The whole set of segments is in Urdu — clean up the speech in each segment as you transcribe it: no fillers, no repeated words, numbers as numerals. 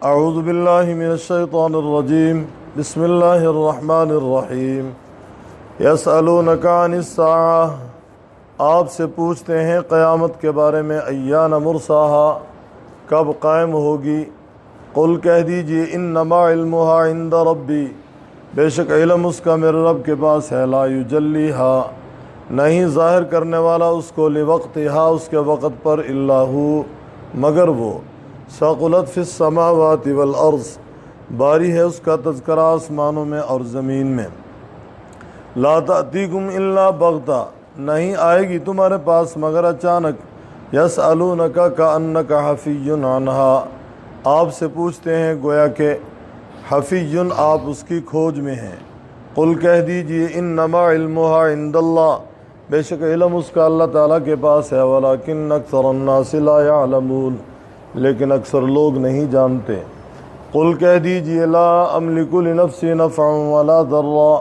اعوذ باللہ من الشیطان الرجیم بسم اللہ الرحمن الرحیم یسألونک عن الساعہ، آپ سے پوچھتے ہیں قیامت کے بارے میں، ایان مرساہا، کب قائم ہوگی۔ قل کہہ دیجئے انما علمہا عند ربی، بے شک علم اس کا میرے رب کے پاس ہے، لا یجلیہا، نہیں ظاہر کرنے والا اس کو، لوقتہا، اس کے وقت پر، الا ہو، مگر وہ، ثقلت فی السماوات والارض، باری ہے اس کا تذکرہ آسمانوں میں اور زمین میں، لا تأتیکم الا بغتہ، نہیں آئے گی تمہارے پاس مگر اچانک، یسألونک کأنک حفی عنہا، آپ سے پوچھتے ہیں گویا کہ حفی، آپ اس کی کھوج میں ہیں۔ قل کہہ دیجئے انما علمہا عند اللہ، بے شک علم اس کا اللہ تعالیٰ کے پاس ہے، ولکن اکثر الناس لا يعلمون، لیکن اکثر لوگ نہیں جانتے۔ قل کہہ دیجئے لا املک لنفسی نفعا ولا ضرا،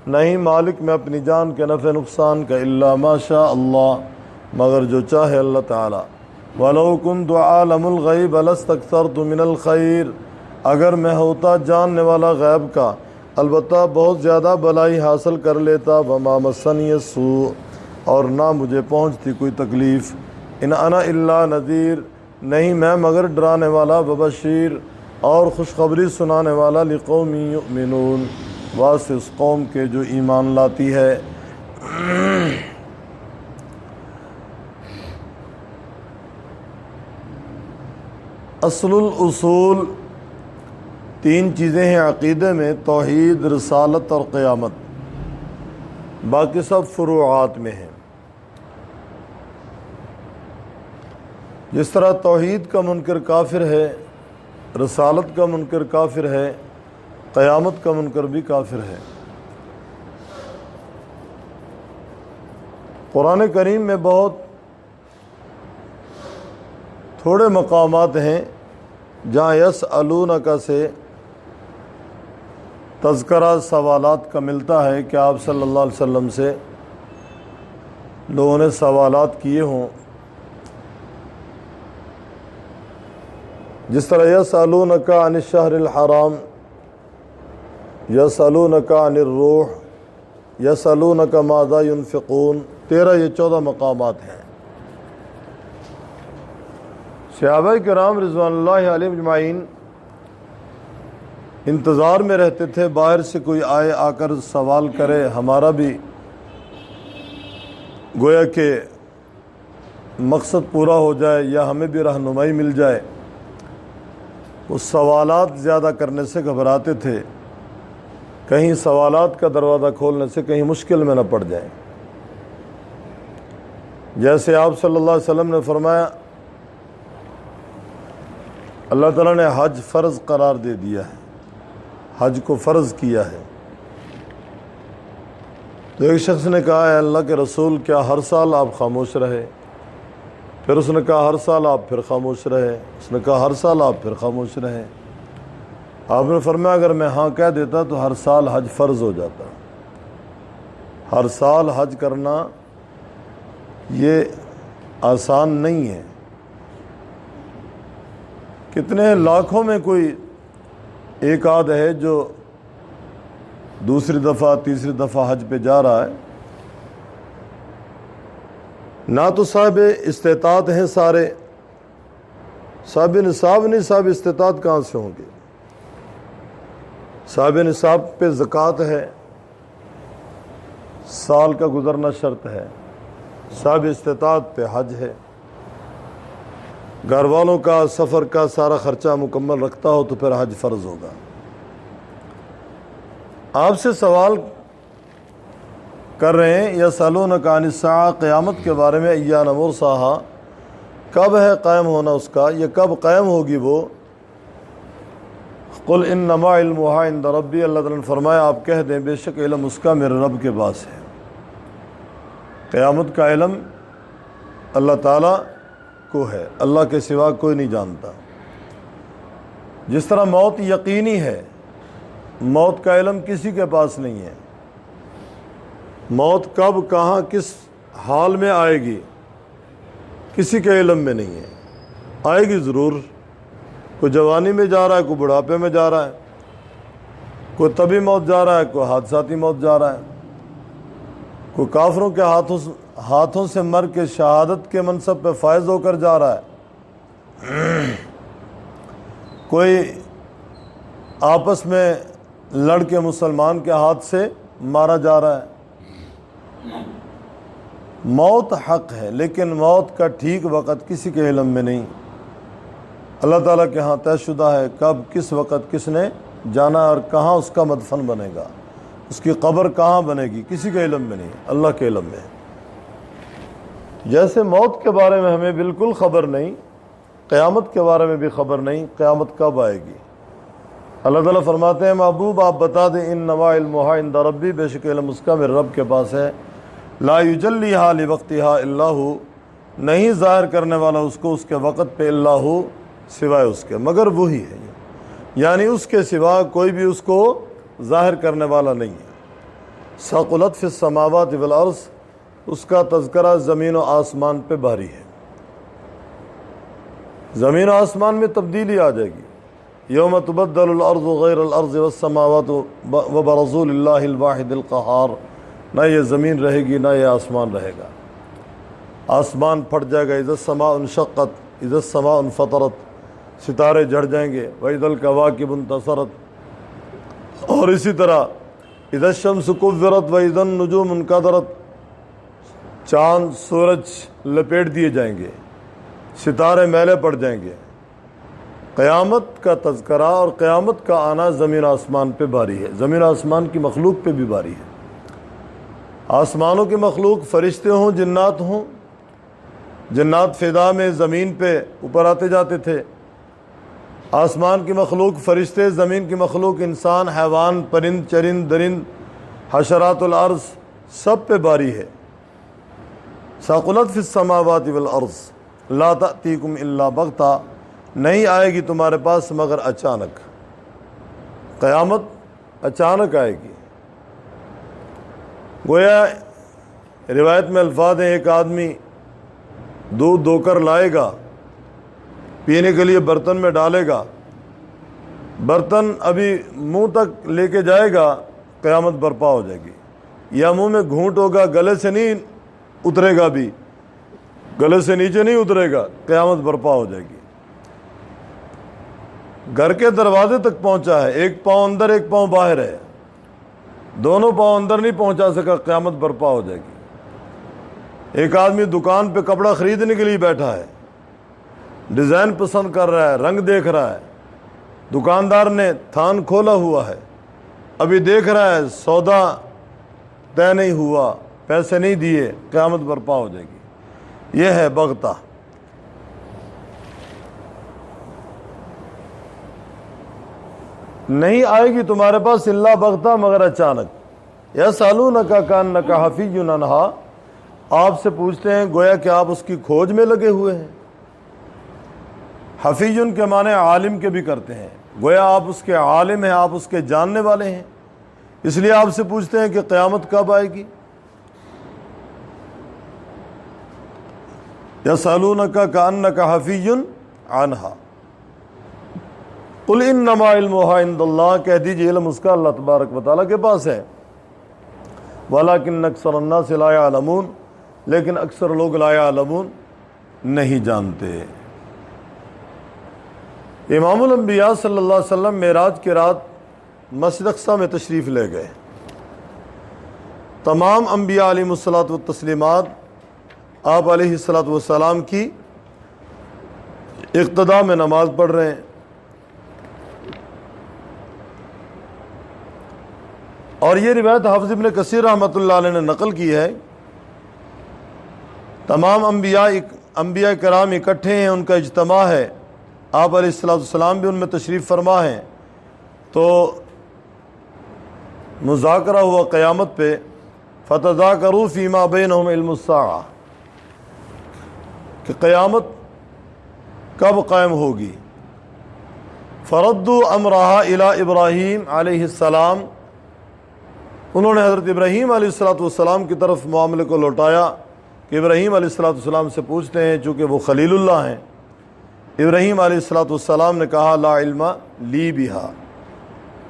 نہیں مالک میں اپنی جان کے نفع نقصان کا، الا ما شاء اللہ، مگر جو چاہے اللہ تعالیٰ۔ وَلَوْ كُنْتُ عَالَمُ الْغَيْبَ لَاسْتَكْثَرْتُ مِنَ الْخَيْرِ، اگر میں ہوتا جاننے والا غیب کا، البتہ بہت زیادہ بلائی حاصل کر لیتا، وَمَا مَسَّنِيَ السُّوءُ، اور نہ مجھے پہنچتی کوئی تکلیف، ان انا الا نذیر، نہیں میں مگر ڈرانے والا، وبشیر، اور خوشخبری سنانے والا، لقوم یؤمنون، واسطے اس قوم کے جو ایمان لاتی ہے۔ اصل الاصول، تین چیزیں ہیں عقیدے میں، توحید، رسالت اور قیامت، باقی سب فروعات میں ہیں۔ جس طرح توحید کا منکر کافر ہے، رسالت کا منکر کافر ہے، قیامت کا منکر بھی کافر ہے۔ قرآن کریم میں بہت تھوڑے مقامات ہیں جہاں یسألونک سے تذکرہ سوالات کا ملتا ہے کہ آپ صلی اللہ علیہ وسلم سے لوگوں نے سوالات کیے ہوں، جس طرح یسألونک عن الشہر الحرام، یسألونک عن الروح، یسألونک ماذا ينفقون، 13 یہ 14 مقامات ہیں۔ صحابہ کرام رضوان اللہ علیہم اجمعین انتظار میں رہتے تھے باہر سے کوئی آئے، آ کر سوال کرے، ہمارا بھی گویا کہ مقصد پورا ہو جائے یا ہمیں بھی رہنمائی مل جائے۔ وہ سوالات زیادہ کرنے سے گھبراتے تھے، کہیں سوالات کا دروازہ کھولنے سے کہیں مشکل میں نہ پڑ جائیں۔ جیسے آپ صلی اللہ علیہ وسلم نے فرمایا، اللہ تعالیٰ نے حج فرض قرار دے دیا ہے، حج کو فرض کیا ہے۔ تو ایک شخص نے کہا، اے اللہ کے رسول، کیا ہر سال آپ خاموش رہے؟ پھر اس نے کہا ہر سال آپ پھر خاموش رہے، اس نے کہا ہر سال آپ پھر خاموش رہے۔ آپ نے فرمایا اگر میں ہاں کہہ دیتا تو ہر سال حج فرض ہو جاتا۔ ہر سال حج کرنا یہ آسان نہیں ہے، کتنے لاکھوں میں کوئی ایک آدھ ہے جو دوسری دفعہ تیسری دفعہ حج پہ جا رہا ہے۔ نہ تو صاحب استطاعت ہیں سارے، صاحب نصاب نہیں، صاحب استطاعت کہاں سے ہوں گے؟ صاحب نصاب پہ زکوٰۃ ہے، سال کا گزرنا شرط ہے، صاحب استطاعت پہ حج ہے، گھر والوں کا سفر کا سارا خرچہ مکمل رکھتا ہو تو پھر حج فرض ہوگا۔ آپ سے سوال کر رہے ہیں یسألونک عن الساعہ، قیامت کے بارے میں، ایان مرساہا، کب ہے قائم ہونا اس کا، یہ کب قائم ہوگی وہ۔ قل انما علمہا عند ربی، اللہ تعالیٰ نے فرمایا آپ کہہ دیں بے شک علم اس کا میرے رب کے پاس ہے۔ قیامت کا علم اللہ تعالیٰ کو ہے، اللہ کے سوا کوئی نہیں جانتا۔ جس طرح موت یقینی ہے، موت کا علم کسی کے پاس نہیں ہے، موت کب کہاں کس حال میں آئے گی کسی کے علم میں نہیں ہے، آئے گی ضرور، کوئی جوانی میں جا رہا ہے، کوئی بڑھاپے میں جا رہا ہے، کوئی طبی موت جا رہا ہے، کوئی حادثاتی موت جا رہا ہے، کوئی کافروں کے ہاتھوں سے مر کے شہادت کے منصب پہ فائز ہو کر جا رہا ہے، کوئی آپس میں لڑ کے مسلمان کے ہاتھ سے مارا جا رہا ہے۔ موت حق ہے، لیکن موت کا ٹھیک وقت کسی کے علم میں نہیں۔ اللہ تعالیٰ کے ہاں طے شدہ ہے کب کس وقت کس نے جانا اور کہاں اس کا مدفن بنے گا، اس کی قبر کہاں بنے گی، کسی کے علم میں نہیں، اللہ کے علم میں۔ جیسے موت کے بارے میں ہمیں بالکل خبر نہیں، قیامت کے بارے میں بھی خبر نہیں، قیامت کب آئے گی۔ اللہ تعالیٰ فرماتے ہیں محبوب آپ بتا دیں انما علمھا عند ربی، بے شک علم اس کا میرے رب کے پاس ہے، لا یجلیھا لوقتھا الا ھو، نہیں ظاہر کرنے والا اس کو اس کے وقت پہ الا ھو، سوائے اس کے، مگر وہی ہے، یعنی اس کے سوا کوئی بھی اس کو ظاہر کرنے والا نہیں ہے۔ ثقلت فی السماوات والارض، اس کا تذکرہ زمین و آسمان پہ بھاری ہے، زمین و آسمان میں تبدیلی آ جائے گی۔ یوم تبدل الارض غیر الارض والسماوات وبرزوا للہ الواحد القہار، نہ یہ زمین رہے گی نہ یہ آسمان رہے گا، آسمان پھٹ جائے گا، اذا السماء انشقت اذا السماء انفطرت، ستارے جھڑ جائیں گے، وَإِذَا الْكَوَاكِبُ انتثرت، اور اسی طرح اذا الشمس كُوِّرَتْ وَإِذَا النُّجُومُ انكَدَرَتْ، چاند سورج لپیٹ دیے جائیں گے، ستارے میلے پڑ جائیں گے۔ قیامت کا تذکرہ اور قیامت کا آنا زمین آسمان پہ بھاری ہے، زمین آسمان کی مخلوق پہ بھی بھاری ہے۔ آسمانوں کی مخلوق فرشتے ہوں جنات ہوں، جنات فضا میں زمین پہ اوپر آتے جاتے تھے، آسمان کی مخلوق فرشتے، زمین کی مخلوق انسان، حیوان، پرند چرند درند، حشرات الارض، سب پہ باری ہے۔ ثقلت فی السماوات والارض لا تأتیکم الا بغتہ، نہیں آئے گی تمہارے پاس مگر اچانک، قیامت اچانک آئے گی۔ گویا روایت میں الفاظ ہیں، ایک آدمی دودھ دھو کر لائے گا، پینے کے لیے برتن میں ڈالے گا، برتن ابھی منہ تک لے کے جائے گا، قیامت برپا ہو جائے گی، یا منہ میں گھونٹ ہوگا، گلے سے نہیں اترے گا، بھی گلے سے نیچے نہیں اترے گا، قیامت برپا ہو جائے گی۔ گھر کے دروازے تک پہنچا ہے، ایک پاؤں اندر ایک پاؤں باہر ہے، دونوں پاؤں اندر نہیں پہنچا سکا، قیامت برپا ہو جائے گی۔ ایک آدمی دکان پہ کپڑا خریدنے کے لیے بیٹھا ہے، ڈیزائن پسند کر رہا ہے، رنگ دیکھ رہا ہے، دکاندار نے تھان کھولا ہوا ہے، ابھی دیکھ رہا ہے، سودا طے نہیں ہوا، پیسے نہیں دیے، قیامت برپا ہو جائے گی۔ یہ ہے بغتہ۔ نہیں آئے گی تمہارے پاس الا بغتہ، مگر اچانک۔ یسألونک کأنک حفی عنہا، آپ سے پوچھتے ہیں گویا کہ آپ اس کی کھوج میں لگے ہوئے ہیں۔ حفیظ کے معنی عالم کے بھی کرتے ہیں، گویا آپ اس کے عالم ہیں، آپ اس کے جاننے والے ہیں، اس لیے آپ سے پوچھتے ہیں کہ قیامت کب آئے گی۔ یسألونک کأنک حفی عنہا قل انما علمھا عند اللہ، کہہ دیجئے علم اس کا اللہ تبارک و تعالیٰ کے پاس ہے، ولکن اکثر الناس لا یعلمون، لیکن اکثر لوگ لا یعلمون نہیں جانتے۔ امام الانبیاء صلی اللہ علیہ وسلم معراج کی رات مسجد اقصیٰ میں تشریف لے گئے، تمام انبیاء علیہم الصلاۃ والتسلیمات آپ علیہ الصلاۃ والسلام کی اقتداء میں نماز پڑھ رہے ہیں، اور یہ روایت حافظ ابن کثیر رحمۃ اللہ علیہ نے نقل کی ہے۔ تمام انبیاء کرام اکٹھے ہیں، ان کا اجتماع ہے، آپ علیہ الصلوۃ والسلام بھی ان میں تشریف فرما ہیں، تو مذاکرہ ہوا قیامت پہ، فتذاکروا فیما بینہم علم الساعہ، کہ قیامت کب قائم ہوگی۔ فردوا امرہا الی ابراہیم علیہ السلام، انہوں نے حضرت ابراہیم علیہ الصلوۃ والسلام کی طرف معاملے کو لوٹایا کہ ابراہیم علیہ الصلوۃ والسلام سے پوچھتے ہیں، چونکہ وہ خلیل اللہ ہیں، ابراہیم علیہ السلام نے کہا لا علم لی بہا،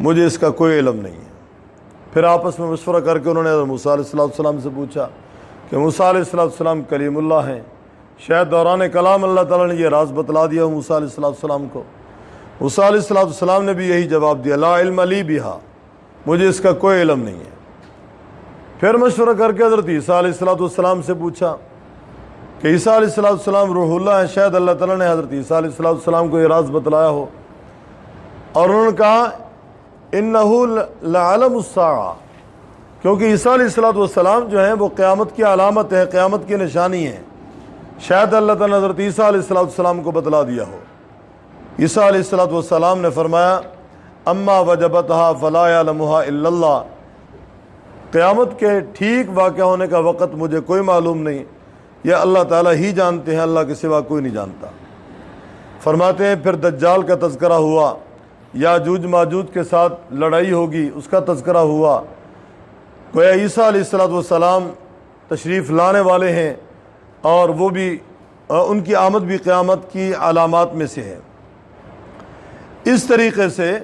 مجھے اس کا کوئی علم نہیں ہے۔ پھر آپس میں مشورہ کر کے انہوں نے حضرت موسیٰ علیہ السلام سے پوچھا کہ موسیٰ علیہ السلام کلیم اللہ ہیں، شاید دوران کلام اللہ تعالیٰ نے یہ راز بتلا دیا ہو موسیٰ علیہ السلام کو۔ موسیٰ علیہ السلام نے بھی یہی جواب دیا لا علم لی بہا، مجھے اس کا کوئی علم نہیں ہے۔ پھر مشورہ کر کے حضرت عیسیٰ علیہ السلام سے پوچھا کہ عیسیٰ علیہ السلام روح اللہ ہیں، شاید اللہ تعالیٰ نے حضرت عیسیٰ علیہ السلام کو یہ راز بتلایا ہو، اور انہوں نے کہا انہو لعلم الساعہ، کیونکہ عیسیٰ علیہ السلام جو ہیں وہ قیامت کی علامت ہے، قیامت کی نشانی ہے، شاید اللہ تعالیٰ نے حضرت عیسیٰ علیہ السلام کو بتلا دیا ہو۔ عیسیٰ علیہ السلام نے فرمایا اما وجبتہا فلا یعلمہا الا اللہ، قیامت کے ٹھیک واقع ہونے کا وقت مجھے کوئی معلوم نہیں، یہ اللہ تعالیٰ ہی جانتے ہیں، اللہ کے سوا کوئی نہیں جانتا۔ فرماتے ہیں پھر دجال کا تذکرہ ہوا، یاجوج ماجوج کے ساتھ لڑائی ہوگی، اس کا تذکرہ ہوا، گویا عیسیٰ علیہ السلام تشریف لانے والے ہیں، اور وہ بھی ان کی آمد بھی قیامت کی علامات میں سے ہے۔ اس طریقے سے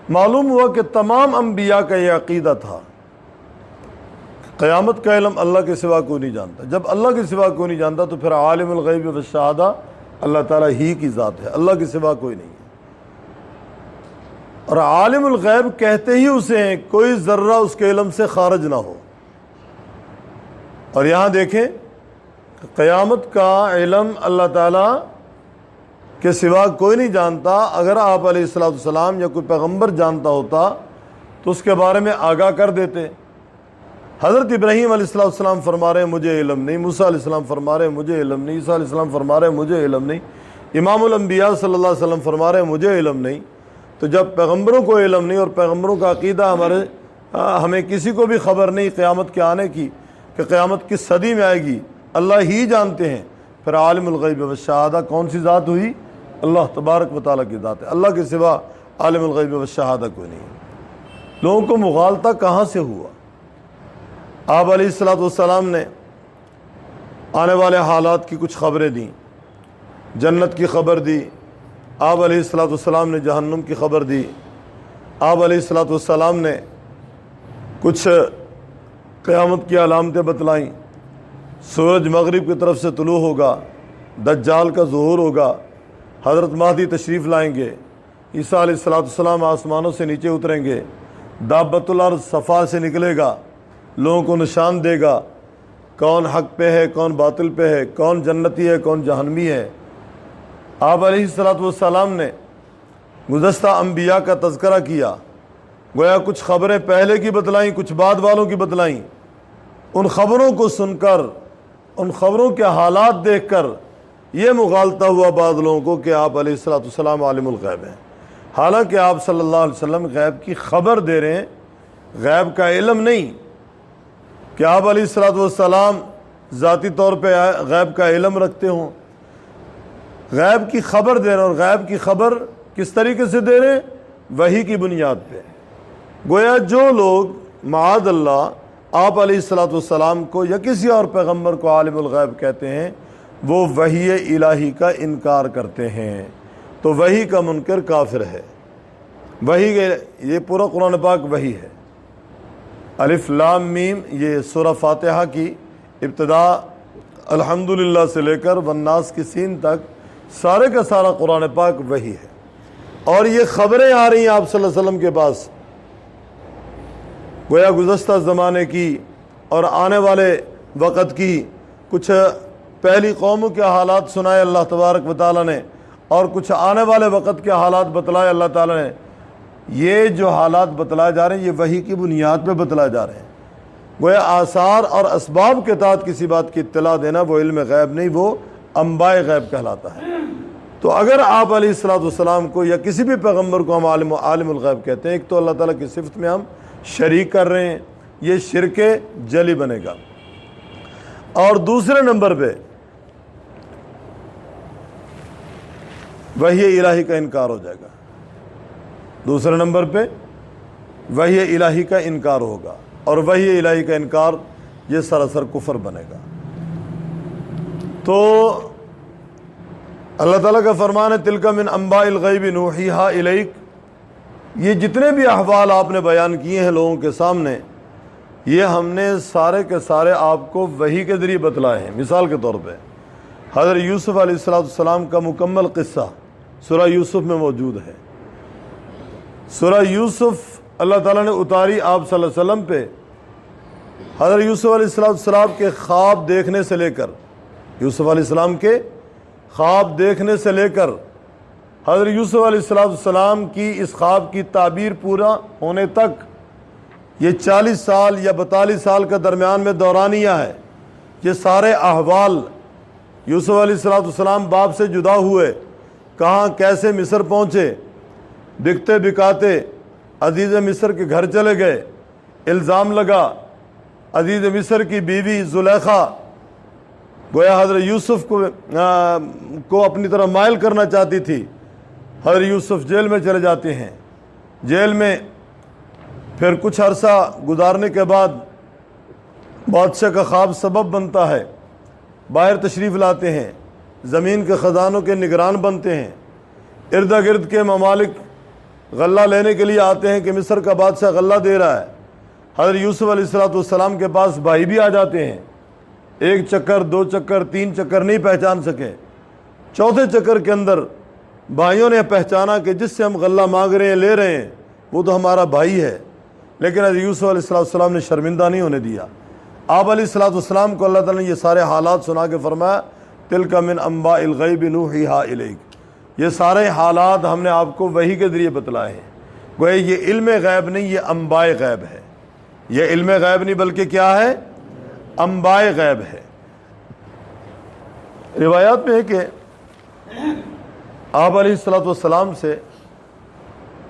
معلوم ہوا کہ تمام انبیاء کا یہ عقیدہ تھا، قیامت کا علم اللہ کے سوا کوئی نہیں جانتا۔ جب اللہ کے سوا کوئی نہیں جانتا تو پھر عالم الغیب والشہادہ اللہ تعالیٰ ہی کی ذات ہے، اللہ کے سوا کوئی نہیں ہے۔ اور عالم الغیب کہتے ہی اسے ہیں کوئی ذرہ اس کے علم سے خارج نہ ہو۔ اور یہاں دیکھیں قیامت کا علم اللہ تعالیٰ کے سوا کوئی نہیں جانتا۔ اگر آپ علیہ السلام یا کوئی پیغمبر جانتا ہوتا تو اس کے بارے میں آگاہ کر دیتے۔ حضرت ابراہیم علیہ السلام فرما رہے ہیں مجھے علم نہیں، موسیٰ علیہ السلام فرما رہے ہیں مجھے علم نہیں، عیسیٰ علیہ السلام فرما رہے ہیں مجھے علم نہیں، امام الانبیاء صلی اللہ علیہ وسلم فرما رہے ہیں مجھے علم نہیں۔ تو جب پیغمبروں کو علم نہیں اور پیغمبروں کا عقیدہ ہمیں کسی کو بھی خبر نہیں قیامت کے آنے کی کہ قیامت کس صدی میں آئے گی، اللہ ہی جانتے ہیں، پھر عالم الغیب والشہادہ کون سی ذات ہوئی؟ اللہ تبارک و تعالیٰ کی ذات ہے، اللہ کے سوا عالم الغیب والشہادہ کوئی نہیں ہے۔ لوگوں کو مغالطہ کہاں سے ہوا؟ آپ علیہ السلام نے آنے والے حالات کی کچھ خبریں دیں، جنت کی خبر دی، آپ علیہ السلام نے جہنم کی خبر دی، آپ علیہ السلام نے کچھ قیامت کی علامتیں بتلائیں، سورج مغرب کی طرف سے طلوع ہوگا، دجال کا ظہور ہوگا، حضرت مہدی تشریف لائیں گے، عیسیٰ علیہ السلام آسمانوں سے نیچے اتریں گے، دابۃ الارض صفا سے نکلے گا، لوگوں کو نشان دے گا کون حق پہ ہے کون باطل پہ ہے، کون جنتی ہے کون جہنمی ہے۔ آپ علیہ السلام نے گزشتہ انبیاء کا تذکرہ کیا، گویا کچھ خبریں پہلے کی بتلائیں، کچھ بعد والوں کی بتلائیں۔ ان خبروں کو سن کر، ان خبروں کے حالات دیکھ کر یہ مغالطہ ہوا بعض لوگوں کو کہ آپ علیہ السلام عالم الغیب ہیں، حالانکہ آپ صلی اللہ علیہ وسلم غیب کی خبر دے رہے ہیں، غیب کا علم نہیں کہ آپ علیہ السلام ذاتی طور پہ غیب کا علم رکھتے ہوں، غیب کی خبر دے رہے ہیں۔ اور غیب کی خبر کس طریقے سے دے رہے ہیں؟ وحی کی بنیاد پہ۔ گویا جو لوگ معاذ اللہ آپ علیہ السلام کو یا کسی اور پیغمبر کو عالم الغیب کہتے ہیں، وہ وحی الہی کا انکار کرتے ہیں، تو وحی کا منکر کافر ہے۔ وحی یہ پورا قرآن پاک وحی ہے۔ الف لام میم یہ سورہ فاتحہ کی ابتدا الحمدللہ سے لے کر والناس کی سین تک سارے کا سارا قرآن پاک وحی ہے۔ اور یہ خبریں آ رہی ہیں آپ صلی اللہ علیہ وسلم کے پاس، گویا گزشتہ زمانے کی اور آنے والے وقت کی، کچھ پہلی قوموں کے حالات سنائے اللہ تبارک و تعالیٰ نے، اور کچھ آنے والے وقت کے حالات بتلائے اللہ تعالیٰ نے۔ یہ جو حالات بتلائے جا رہے ہیں یہ وحی کی بنیاد پہ بتلائے جا رہے ہیں۔ گویا آثار اور اسباب کے تحت کسی بات کی اطلاع دینا وہ علم غیب نہیں، وہ انباء غیب کہلاتا ہے۔ تو اگر آپ علیہ السلام کو یا کسی بھی پیغمبر کو ہم عالم الغیب کہتے ہیں، ایک تو اللہ تعالیٰ کی صفت میں ہم شریک کر رہے ہیں، یہ شرک جلی بنے گا، اور دوسرے نمبر پہ وحی الہی کا انکار ہو جائے گا، دوسرے نمبر پہ وحی الہی کا انکار ہوگا، اور وحی الہی کا انکار یہ سراسر کفر بنے گا۔ تو اللہ تعالیٰ کا فرمان ہے تلک من انباء الغیب نوحیہا الیک، یہ جتنے بھی احوال آپ نے بیان کیے ہیں لوگوں کے سامنے، یہ ہم نے سارے کے سارے آپ کو وحی کے ذریعے بتلائے ہیں۔ مثال کے طور پہ حضرت یوسف علیہ السلام کا مکمل قصہ سورہ یوسف میں موجود ہے۔ سورہ یوسف اللہ تعالیٰ نے اتاری آپ صلی اللہ علیہ وسلم پہ حضرت یوسف علیہ السلام کے خواب دیکھنے سے لے کر، یوسف علیہ السلام کے خواب دیکھنے سے لے کر حضرت یوسف علیہ السلام کی اس خواب کی تعبیر پورا ہونے تک، یہ 40 سال یا 42 سال کا درمیان میں دورانیہ ہے۔ یہ سارے احوال، یوسف علیہ السلام باپ سے جدا ہوئے، کہاں کیسے مصر پہنچے، بکتے بکاتے عزیز مصر کے گھر چلے گئے، الزام لگا، عزیز مصر کی بیوی زلیخا گویا حضرت یوسف کو اپنی طرف مائل کرنا چاہتی تھی، حضرت یوسف جیل میں چلے جاتے ہیں۔ جیل میں پھر کچھ عرصہ گزارنے کے بعد بادشاہ کا خواب سبب بنتا ہے، باہر تشریف لاتے ہیں، زمین کے خزانوں کے نگران بنتے ہیں، ارد گرد کے ممالک غلہ لینے کے لیے آتے ہیں کہ مصر کا بادشاہ غلہ دے رہا ہے۔ حضرت یوسف علیہ السلام کے پاس بھائی بھی آ جاتے ہیں، 1 چکر 2 چکر 3 چکر نہیں پہچان سکے، چوتھے چکر کے اندر بھائیوں نے پہچانا کہ جس سے ہم غلہ مانگ رہے ہیں لے رہے ہیں وہ تو ہمارا بھائی ہے۔ لیکن حضرت یوسف علیہ السلام نے شرمندہ نہیں ہونے دیا۔ آپ علیہ السلام کو اللہ تعالیٰ نے یہ سارے حالات سنا کے فرمایا تلک من انباء الغیب نوحیہا الیک، یہ سارے حالات ہم نے آپ کو وحی کے ذریعے بتلائے ہیں۔ گویا یہ علم غیب نہیں، یہ انباء غیب ہے۔ یہ علم غیب نہیں بلکہ کیا ہے؟ انباء غیب ہے۔ روایات میں ہے کہ آپ علیہ السلام سے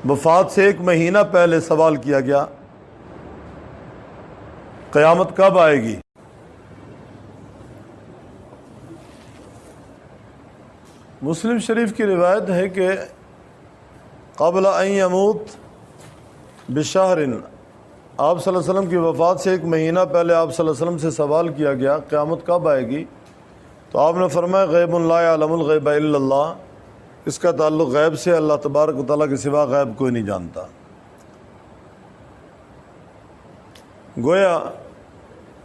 وفات سے 1 مہینہ پہلے سوال کیا گیا قیامت کب آئے گی؟ مسلم شریف کی روایت ہے کہ قبل ان یموت بشہر، آپ صلی اللہ علیہ وسلم کی وفات سے 1 مہینہ پہلے آپ صلی اللہ علیہ وسلم سے سوال کیا گیا قیامت کب آئے گی؟ تو آپ نے فرمایا غیب لا یعلم الغیب الا اللہ، اس کا تعلق غیب سے، اللہ تبارک و تعالیٰ کے سوا غیب کوئی نہیں جانتا۔ گویا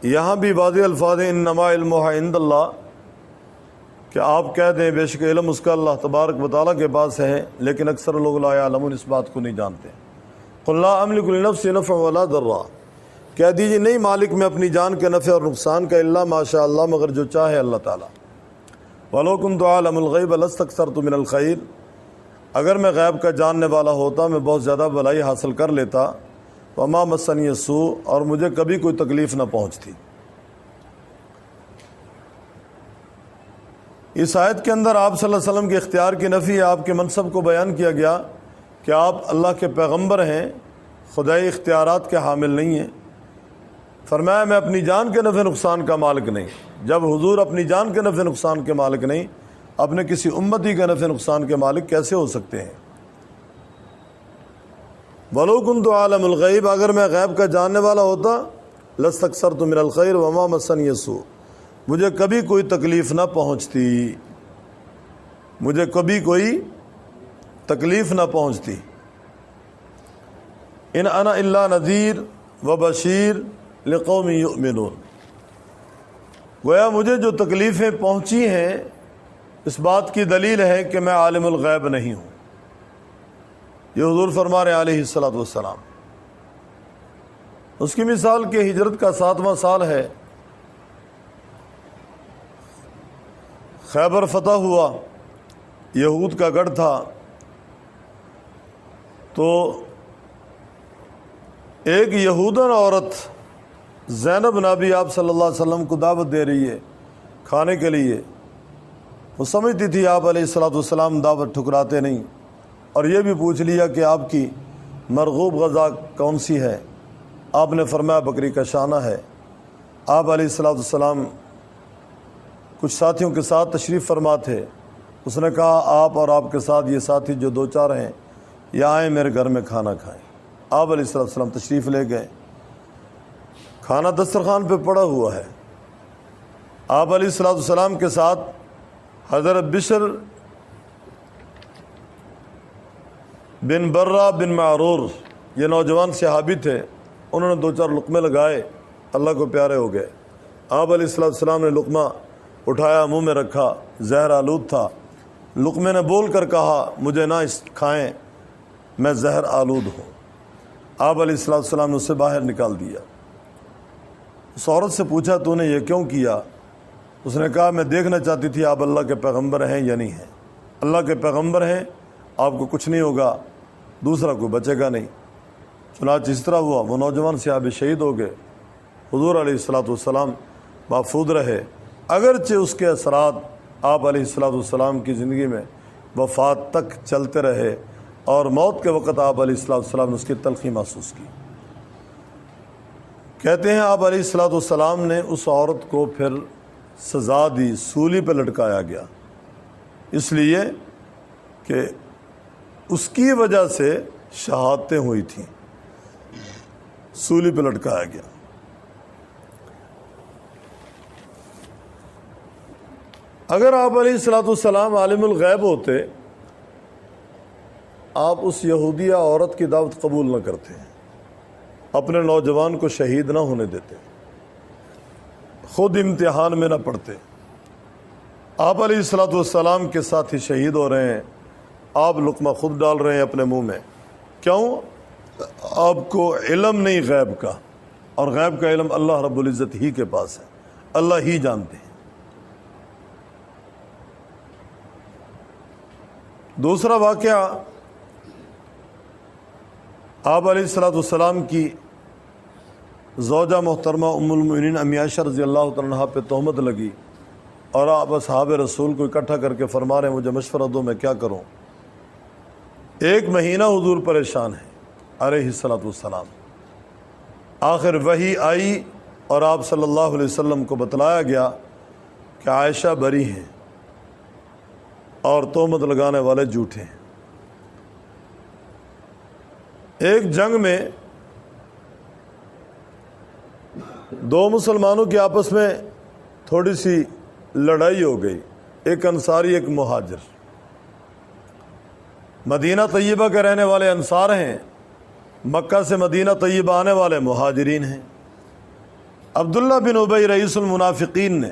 یہاں بھی واضح الفاظ ہیں انما علمہ عند اللہ، کہ آپ کہہ دیں بے شک علم اس کا اللہ تبارک و تعالیٰ کے پاس ہے، لیکن اکثر لوگ لا یعلمون اس بات کو نہیں جانتے۔ قل لا املک لنفسی نفعا ولا ضرا، کہہ دیجیے نہیں مالک میں اپنی جان کے نفع اور نقصان کا الا ما شاء اللہ، مگر جو چاہے اللہ تعالیٰ۔ وَلَوْ كُنْتُ أَعْلَمُ الْغَيْبَ لَاسْتَكْثَرْتُ مِنَ الْخَيْرِ، اگر میں غیب کا جاننے والا ہوتا میں بہت زیادہ بھلائی حاصل کر لیتا۔ وَمَا مَسَّنِيَ السُّوءُ، اور مجھے کبھی کوئی تکلیف نہ پہنچتی۔ اس آیت کے اندر آپ صلی اللہ علیہ وسلم کے اختیار کی نفی، آپ کے منصب کو بیان کیا گیا کہ آپ اللہ کے پیغمبر ہیں، خدائی اختیارات کے حامل نہیں ہیں۔ فرمایا میں اپنی جان کے نفع نقصان کا مالک نہیں۔ جب حضور اپنی جان کے نفع نقصان کے مالک نہیں، اپنے کسی امتی کے نفع نقصان کے مالک کیسے ہو سکتے ہیں؟ وَلَوْ كُنْتُ أَعْلَمُ الْغَيْبَ، اگر میں غیب کا جاننے والا ہوتا، لَاسْتَكْثَرْتُ مِنَ الْخَيْرِ وَمَا مَسَّنِيَ السُّوءُ، مجھے کبھی کوئی تکلیف نہ پہنچتی، مجھے کبھی کوئی تکلیف نہ پہنچتی۔ ان انا الا نذیر و بشیر لقوم یؤمنون، گویا مجھے جو تکلیفیں پہنچی ہیں اس بات کی دلیل ہے کہ میں عالم الغیب نہیں ہوں۔ یہ حضور فرما رہے ہیں علیہ السلام۔ اس کی مثال کہ ہجرت کا 7واں سال ہے، خیبر فتح ہوا، یہود کا گڑھ تھا، تو ایک یہودن عورت زینب نبی آپ صلی اللہ علیہ وسلم کو دعوت دے رہی ہے کھانے کے لیے۔ وہ سمجھتی تھی آپ علیہ السلام دعوت ٹھکراتے نہیں، اور یہ بھی پوچھ لیا کہ آپ کی مرغوب غذا کون سی ہے؟ آپ نے فرمایا بکری کا شانہ ہے۔ آپ علیہ السلام کچھ ساتھیوں کے ساتھ تشریف فرما تھے، اس نے کہا آپ اور آپ کے ساتھ یہ ساتھی جو 2-4 ہیں یہ آئیں میرے گھر میں کھانا کھائیں۔ آپ علیہ السلام تشریف لے گئے، کھانا دسترخوان پہ پڑا ہوا ہے، آپ علیہ السلام کے ساتھ حضرت بشر بن برہ بن معرور یہ نوجوان صحابی تھے، انہوں نے 2-4 لقمے لگائے، اللہ کو پیارے ہو گئے۔ آپ علیہ السلام نے لقمہ اٹھایا، منہ میں رکھا، زہر آلود تھا، لقمے نے بول کر کہا مجھے نہ کھائیں، میں زہر آلود ہوں۔ آپ علیہ السلام نے اسے باہر نکال دیا۔ اس عورت سے پوچھا تو نے یہ کیوں کیا؟ اس نے کہا میں دیکھنا چاہتی تھی آپ اللہ کے پیغمبر ہیں یا نہیں ہیں۔ اللہ کے پیغمبر ہیں، آپ کو کچھ نہیں ہوگا، دوسرا کوئی بچے گا نہیں۔ چنانچہ اس طرح ہوا، وہ نوجوان صحابی شہید ہو گئے، حضور علیہ السلام محفوظ رہے، اگرچہ اس کے اثرات آپ علیہ السلام کی زندگی میں وفات تک چلتے رہے، اور موت کے وقت آپ علیہ السلام نے اس کی تلخی محسوس کی۔ کہتے ہیں آپ علیہ السلام نے اس عورت کو پھر سزا دی، سولی پہ لٹکایا گیا، اس لیے کہ اس کی وجہ سے شہادتیں ہوئی تھیں، سولی پہ لٹکایا گیا۔ اگر آپ علیہ السلام عالم الغیب ہوتے، آپ اس یہودیہ عورت کی دعوت قبول نہ کرتے، اپنے نوجوان کو شہید نہ ہونے دیتے، خود امتحان میں نہ پڑتے۔ آپ علیہ السلام کے ساتھ ہی شہید ہو رہے ہیں، آپ لقمہ خود ڈال رہے ہیں اپنے منہ میں، کیوں؟ آپ کو علم نہیں غیب کا، اور غیب کا علم اللہ رب العزت ہی کے پاس ہے، اللہ ہی جانتے ہیں۔ دوسرا واقعہ، آپ علیہ السلام کی زوجہ محترمہ ام المؤمنین امی عائشہ رضی اللہ تعالیٰ عنہا پہ تہمت لگی، اور آپ اصحاب رسول کو اکٹھا کر کے فرما رہے ہیں مجھے مشورہ دو، میں کیا کروں۔ 1 مہینہ حضور پریشان ہے علیہ السلام۔ آخر وحی آئی اور آپ صلی اللہ علیہ وسلم کو بتلایا گیا کہ عائشہ بری ہیں اور تہمت لگانے والے جھوٹے ہیں۔ ایک جنگ میں 2 مسلمانوں کی آپس میں تھوڑی سی لڑائی ہو گئی، ایک انصاری ایک مہاجر۔ مدینہ طیبہ کے رہنے والے انصار ہیں، مکہ سے مدینہ طیبہ آنے والے مہاجرین ہیں۔ عبداللہ بن ابی رئیس المنافقین نے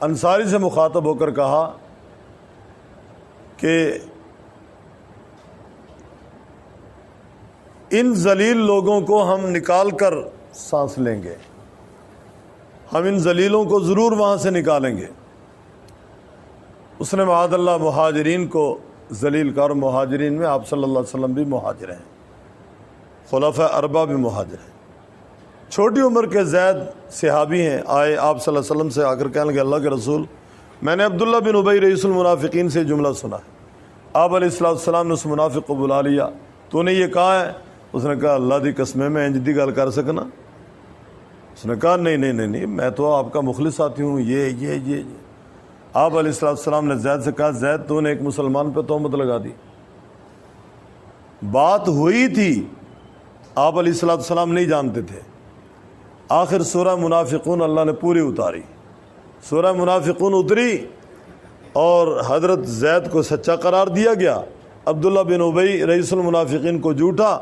انصاری سے مخاطب ہو کر کہا کہ ان ذلیل لوگوں کو ہم نکال کر سانس لیں گے، ہم ان ذلیلوں کو ضرور وہاں سے نکالیں گے۔ اس نے معاذ اللہ مہاجرین کو ذلیل کر، مہاجرین میں آپ صلی اللہ علیہ وسلم بھی مہاجر ہیں، خلفاء اربعہ بھی مہاجر ہیں۔ چھوٹی عمر کے زید صحابی ہیں، آئے آپ صلی اللہ علیہ وسلم سے آ کر کہنے لگے اللہ کے رسول، میں نے عبداللہ بن ابی رئیس المنافقین سے جملہ سنا ہے۔ آپ علیہ السلام نے اس منافق کو بلا لیا، تو نے یہ کہا ہے؟ اس نے کہا اللہ دی قسم میں انج دی گل کر سکنا؟ اس نے کہا نہیں، میں تو آپ کا مخلص ساتھی ہوں، یہ۔ آپ علیہ السلام نے زید سے کہا زید تو نے ایک مسلمان پہ تہمت لگا دی۔ بات ہوئی تھی، آپ علیہ السلام نہیں جانتے تھے۔ آخر سورہ منافقون اللہ نے پوری اتاری، سورہ منافقون اتری اور حضرت زید کو سچا قرار دیا گیا، عبداللہ بن ابی رئیس المنافقین کو جھوٹا۔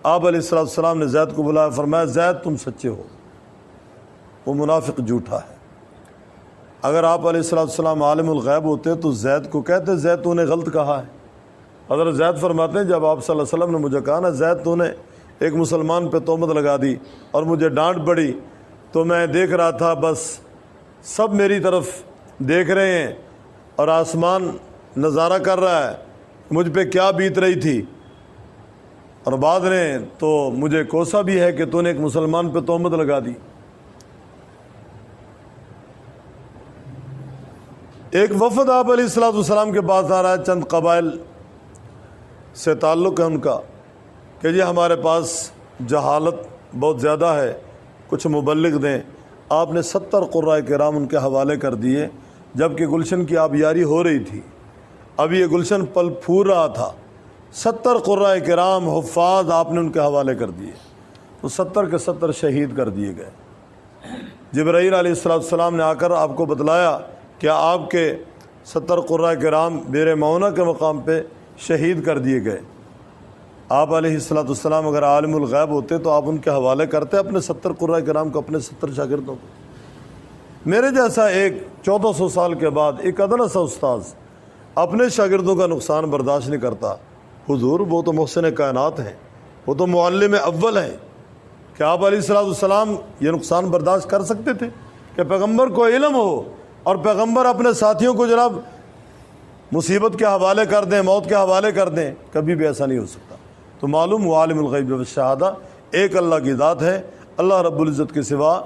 آپ علیہ السلام نے زید کو بلایا، فرمایا زید تم سچے ہو، وہ منافق جھوٹا ہے۔ اگر آپ علیہ السلام عالم الغیب ہوتے تو زید کو کہتے زید تو نے غلط کہا ہے۔ حضرت زید فرماتے ہیں جب آپ صلی اللہ علیہ وسلم نے مجھے کہا نا زید تو نے ایک مسلمان پہ تہمت لگا دی اور مجھے ڈانٹ پڑی، تو میں دیکھ رہا تھا، بس سب میری طرف دیکھ رہے ہیں اور آسمان نظارہ کر رہا ہے مجھ پہ کیا بیت رہی تھی، اور بعد نے تو مجھے کوسا بھی ہے کہ تو نے ایک مسلمان پہ تہمت لگا دی۔ ایک وفد آپ علیہ السلام کے پاس آ رہا ہے، چند قبائل سے تعلق ہے ان کا، کہ جی ہمارے پاس جہالت بہت زیادہ ہے، کچھ مبلغ دیں۔ آپ نے 70 قراء کرام ان کے حوالے کر دیے، جبکہ گلشن کی آبیاری ہو رہی تھی، اب یہ گلشن پل پھول رہا تھا۔ 70 قراء کرام حفاظ آپ نے ان کے حوالے کر دیے، تو 70 کے 70 شہید کر دیے گئے۔ جبرائیل علیہ السلام نے آ کر آپ کو بتلایا کہ آپ کے 70 قرۂ کرام بیر معونہ کے مقام پہ شہید کر دیے گئے۔ آپ علیہ السلام اگر عالم الغیب ہوتے تو آپ ان کے حوالے کرتے اپنے 70 قرۂ کرام کو، اپنے 70 شاگردوں کو۔ میرے جیسا ایک 1400 سال کے بعد ایک ادنا سا استاذ اپنے شاگردوں کا نقصان برداشت نہیں کرتا۔ حضور وہ تو محسن کائنات ہیں، وہ تو معلم اول ہیں، کہ آپ علیہ السلام یہ نقصان برداشت کر سکتے تھے کہ پیغمبر کو علم ہو اور پیغمبر اپنے ساتھیوں کو جناب مصیبت کے حوالے کر دیں، موت کے حوالے کر دیں؟ کبھی بھی ایسا نہیں ہو سکتا۔ تو معلوم عالم الغیب والشہادہ ایک اللہ کی ذات ہے، اللہ رب العزت کے سوا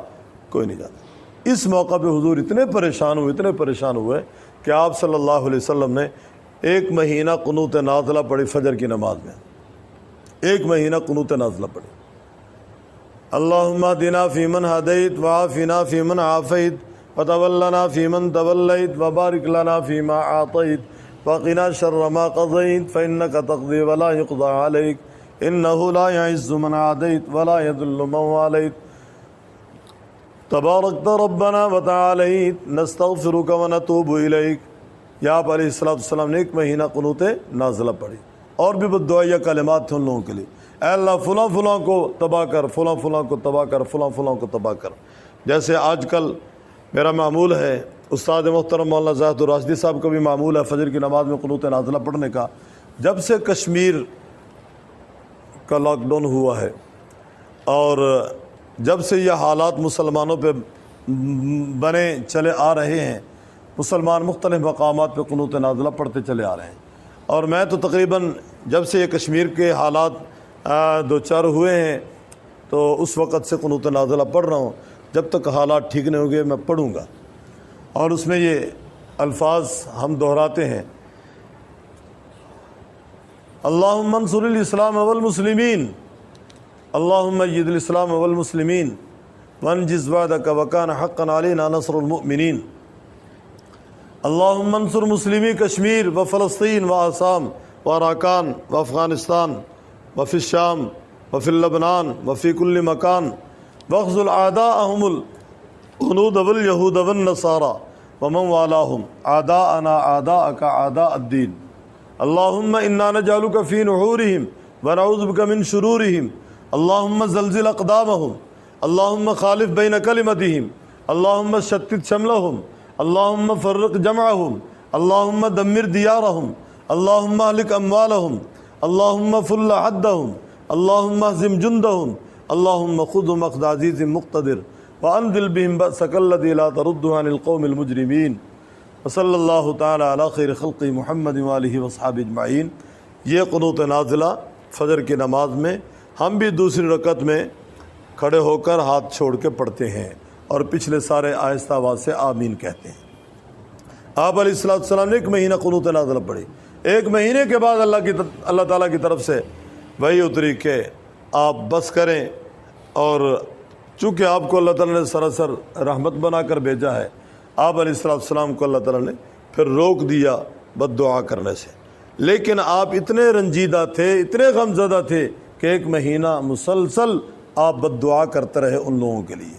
کوئی نہیں جانتا۔ اس موقع پہ حضور اتنے پریشان ہوئے کہ آپ صلی اللہ علیہ وسلم نے 1 مہینہ قنوت نازلہ پڑھی فجر کی نماز میں، 1 مہینہ قنوت نازلہ پڑھی۔ اللہم اہدنا فیمن ہدیت وعافنا فیمن عافیت وتولنا فیمن تولیت وبارک لنا فیما اعطیت وقنا شر ما قضیت فإنک تقضی ولا یقضى علیک انہ لا یعز من عادیت ولا یذل من والیت تبارکت ربنا وتعالیت نستغفرک ونتوب الیک۔ یا آپ علیہ السلام نے 1 مہینہ قنوت نازلہ پڑھی، اور بھی بددعائیہ کلمات تھے ان لوگوں کے لیے، اے اللہ فلاں فلاں کو تباہ کر، فلاں فلاں کو تباہ کر، فلاں فلاں کو تباہ کر۔ جیسے آج کل میرا معمول ہے، استاد محترم مولانا زاہد الراشدی صاحب کا بھی معمول ہے فجر کی نماز میں قنوت نازلہ پڑھنے کا۔ جب سے کشمیر کا لاک ڈاؤن ہوا ہے اور جب سے یہ حالات مسلمانوں پہ بنے چلے آ رہے ہیں، مسلمان مختلف مقامات پہ قنوت نازلہ پڑھتے چلے آ رہے ہیں، اور میں تو تقریباً جب سے یہ کشمیر کے حالات دو چار ہوئے ہیں تو اس وقت سے قنوت نازلہ پڑھ رہا ہوں۔ جب تک حالات ٹھیک نہیں ہوں گے میں پڑھوں گا، اور اس میں یہ الفاظ ہم دہراتے ہیں، اللہم انصر الاسلام والمسلمین، اللہم اید الاسلام والمسلمین وانجز وعدک وکان حقا علینا نصر المؤمنین، اللہم انصر مسلمی کشمیر و فلسطین و آسام و اراکان و افغانستان وفی الشام وفی لبنان وفی کل مکان واخذل اعداءهم الهنود والیہود والنصارى ومن والاهم اعداءنا اعداءک اعداء الدین، اللہم انا نجعلک فی نحورہم ونعوذ بک من شرورہم، اللہم زلزل اقدامہم، اللہم خالف بین کلمتہم، اللہم شتت شملہم، اللہم فرق جمعہم، اللہم دمر دیارہم، اللہم اہلک اموالہم، اللہم فل حدہم، اللہم اہزم جندہم، اللہم خذہم اخذ عزیز مقتدر وانزل بہم بأسک الذی لا ترد عن القوم المجرمین، وصلی اللہ تعالی علی خیر خلق محمد وآلہ وصحابہ اجمعین۔ یہ قنوت نازلہ فجر کی نماز میں ہم بھی دوسری رکعت میں کھڑے ہو کر ہاتھ چھوڑ کے پڑھتے ہیں، اور پچھلے سارے آہستہ آواز سے آمین کہتے ہیں۔ آپ علیہ السلام نے 1 مہینہ قنوت نازلہ پڑھی، 1 مہینے کے بعد اللہ تعالیٰ کی طرف سے وحی اتری کہ آپ بس کریں، اور چونکہ آپ کو اللہ تعالیٰ نے سراسر رحمت بنا کر بھیجا ہے، آپ علیہ السلام کو اللہ تعالیٰ نے پھر روک دیا بد دعا کرنے سے، لیکن آپ اتنے رنجیدہ تھے، اتنے غمزدہ تھے کہ 1 مہینہ مسلسل آپ بد دعا کرتے رہے ان لوگوں کے لیے۔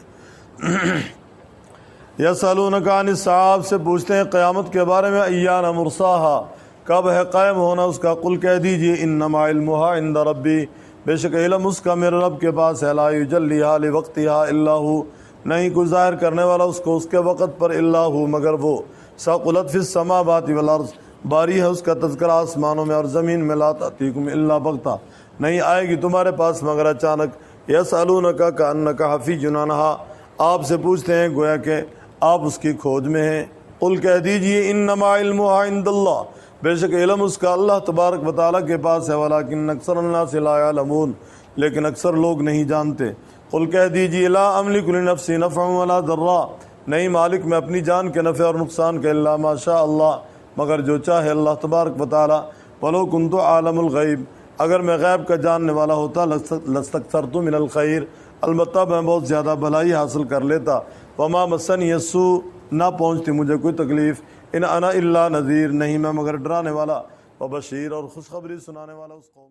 یسألونک عن الساعہ، سے پوچھتے ہیں قیامت کے بارے میں، ایان مرساہا، کب ہے قائم ہونا اس کا؟ قل کہہ دیجئے انما علمہا عند ربی، بے شک علم اس کا میرے رب کے پاس ہے، لا یجلیہا لوقتہا الا ہو، نہیں کوئی ظاہر کرنے والا اس کو اس کے وقت پر الا ہو مگر وہ، ثقلت فی السماوات والارض، باری ہے اس کا تذکرہ آسمانوں میں اور زمین میں، لا تأتیکم الا بغتہ، نہیں آئے گی تمہارے پاس مگر اچانک، یسألونک کأنک حفی عنہا، آپ سے پوچھتے ہیں گویا کہ آپ اس کی کھوج میں ہیں، قل کہہ دیجئے انما علمہا عند اللہ، بے شک علم اس کا اللہ تبارک و تعالیٰ کے پاس ہے، ولکن اکثر الناس لا یعلمون، لیکن اکثر لوگ نہیں جانتے۔ قل کہہ دیجئے لا املک لنفسی نفعا ولا ضرا، نہیں مالک میں اپنی جان کے نفع اور نقصان کے، الا ما شاء اللہ، مگر جو چاہے اللہ تبارک و تعالیٰ، ولو کنت عالم الغیب، اگر میں غیب کا جاننے والا ہوتا، لاستکثرت من الخیر، البتہ میں بہت زیادہ بھلائی حاصل کر لیتا، وما مسنی السوء، نہ پہنچتی مجھے کوئی تکلیف، ان انا الا نذیر، نہیں میں مگر ڈرانے والا و بشیر اور خوشخبری سنانے والا اس قوم